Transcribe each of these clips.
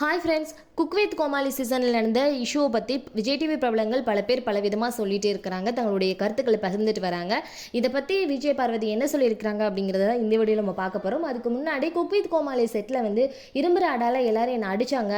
Hi friends, cook with கோமாளி சீசனில் நடந்த இஷ்யூவை பற்றி விஜய் டிவி பிரபலங்கள் பல பேர் பல விதமாக சொல்லிகிட்டே இருக்கிறாங்க, தங்களுடைய கருத்துக்களை பகிர்ந்துட்டு வராங்க. இதை பற்றி விஜய் பார்வதி என்ன சொல்லியிருக்கிறாங்க அப்படிங்கிறத இந்த வீடியோவில் நம்ம பார்க்க போகிறோம். அதுக்கு முன்னாடி குக் வித் கோமாளி செட்டில் வந்து இரும்பு ராடால் எல்லாரும் என்னை அடித்தாங்க,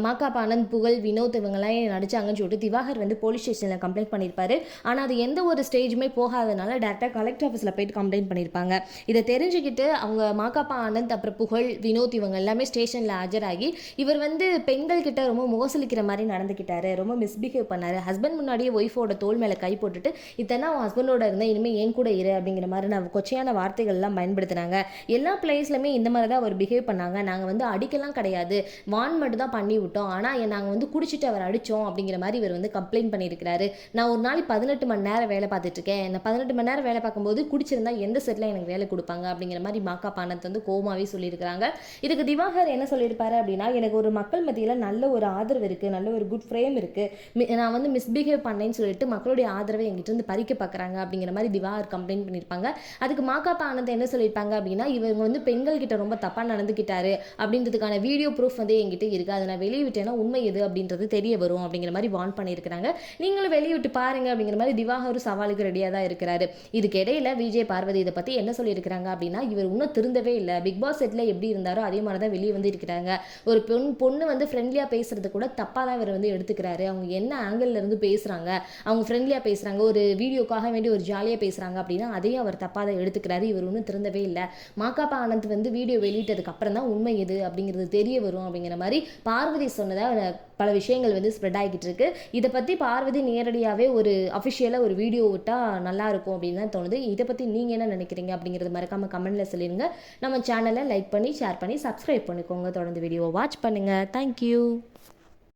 மாக்காப்பா ஆனந்த், புகழ், வினோத் இவங்கெல்லாம் என்னை அடித்தாங்கன்னு சொல்லிட்டு திவாகர் வந்து போலீஸ் ஸ்டேஷனில் கம்ப்ளைண்ட் பண்ணியிருப்பாரு. ஆனால் அது எந்த ஒரு ஸ்டேஜுமே போகாதனால டேரெக்டாக கலெக்டர் ஆஃபீஸில் போயிட்டு கம்ப்ளைண்ட் பண்ணியிருப்பாங்க. இதை தெரிஞ்சுக்கிட்டு அவங்க மாக்காப்பா ஆனந்த், அப்புறம் புகழ், வினோத் இவங்க எல்லாமே ஸ்டேஷனில் ஆஜராகி இவர் வந்து பெண்கள் கிட்ட ரொம்ப முகசலிக்கிற மாதிரி நடந்துக்கிட்டாரு, ரொம்ப மிஸ்பிஹேவ் பண்ணாரு. ஹஸ்பண்ட் முன்னாடியே ஒய்ஃபோட தோல் மேலே கை போட்டுட்டு இத்தனை அவன் ஹஸ்பண்டோட இருந்தால் இனிமேல் ஏன் கூட இரு அப்படிங்கிற மாதிரி நான் கொச்சையான வார்த்தைகள்லாம் பயன்படுத்தினாங்க. எல்லா பிளேஸ்லையுமே இந்த மாதிரி தான் அவர் பிஹேவ் பண்ணாங்க. நாங்கள் வந்து அடிக்கலாம் கிடையாது, வான் மட்டும் தான் பண்ணி விட்டோம், ஆனால் நாங்கள் வந்து குடிச்சிட்டு அவர் அடித்தோம் அப்படிங்கிற மாதிரி இவர் வந்து கம்ப்ளைண்ட் பண்ணியிருக்கிறாரு. நான் ஒரு நாளைக்கு 18 மணி நேரம் வேலை பார்த்துட்டு இருக்கேன், நான் 18 மணி நேரம் வேலை பார்க்கும்போது குடிச்சிருந்தா எந்த செட்டில் எனக்கு வேலை கொடுப்பாங்க அப்படிங்கிற மாதிரி மாக்காப்பா ஆனந்த் வந்து கோமாவே சொல்லியிருக்கிறாங்க. இதுக்கு திவாகர் என்ன சொல்லியிருப்பாரு அப்படின்னா, எனக்கு ஒரு மக்கள் மத்தியில் நல்ல ஒரு ஆதரவு இருக்குது, நல்ல ஒரு குட் ஃப்ரேம் இருக்குது, நான் வந்து மிஸ்பிஹேவ் பண்ணேன்னு சொல்லிட்டு மக்களுடைய ஆதரவை எங்கிட்ட இருந்து பறிக்க பார்க்குறாங்க அப்படிங்கிற மாதிரி திவாகர் கம்ப்ளைண்ட் பண்ணியிருப்பாங்க. அதுக்கு மாக்காப்பா ஆனந்த் என்ன சொல்லியிருப்பாங்க அப்படின்னா, இவங்க வந்து பெண்கள் கிட்ட ரொம்ப தப்பாக நடந்துக்கிட்டாரு அப்படின்றதுக்கான வீடியோ ப்ரூஃப் வந்து எங்கிட்ட இருக்குது, அதை நான் வெளியிட்டேன்னா உண்மை எது அப்படின்றது தெரிய வரும் அப்படிங்கிற மாதிரி வார்ன் பண்ணியிருக்கிறாங்க. நீங்களும் வெளியிட்டு பாருங்க அப்படிங்கிற மாதிரி திவாகர் சவாலுக்கு ரெடியாக தான் இருக்கிறாரு. இதுக்கு இடையில விஜய் பார்வதி இதை பற்றி என்ன சொல்லியிருக்கிறாங்க அப்படின்னா, இவர் இன்னும் திருந்தவே இல்லை, பிக் பாஸ் செட்டில் எப்படி இருந்தாரோ அதே மாதிரி தான் வெளியே வந்து இருக்கிறாங்க. ஒரு பொண்ணு வந்து ஃப்ரெண்ட்லியாக பேசுறது கூட தப்பாக தான் இவர் வந்து எடுத்துக்கிறாரு. அவங்க என்ன ஆங்கிள் இருந்து பேசுகிறாங்க, அவங்க ஃப்ரெண்ட்லியாக பேசுகிறாங்க, ஒரு வீடியோக்காக வேண்டி ஒரு ஜாலியாக பேசுகிறாங்க அப்படின்னா அதையும் அவர் தப்பாக தான் எடுத்துக்கிறாரு. இவர் ஒன்றும் திறந்தவே இல்லை. மாக்காப்பா ஆனந்த் வந்து வீடியோ வெளியிட்டதுக்கு அப்புறம் தான் உண்மை எது அப்படிங்கிறது தெரிய வரும் அப்படிங்கிற மாதிரி பார்வதி சொன்னதாக பல விஷயங்கள் வந்து ஸ்ப்ரெட் ஆகிட்டு இருக்கு. இதை பற்றி பார்வதி நேரடியாகவே ஒரு அஃபிஷியலாக ஒரு வீடியோ விட்டால் நல்லா இருக்கும் அப்படின்னு தான் தோணுது. இதை பற்றி நீங்கள் என்ன நினைக்கிறீங்க அப்படிங்கிறது மறக்காமல் கமெண்ட்டில் சொல்லிடுங்க. நம்ம சேனலை லைக் பண்ணி ஷேர் பண்ணி சப்ஸ்கிரைப் பண்ணிக்கோங்க. தொடர்ந்து வீடியோ வாட்ச் பண்ணுங்கள். தேங்க்யூ.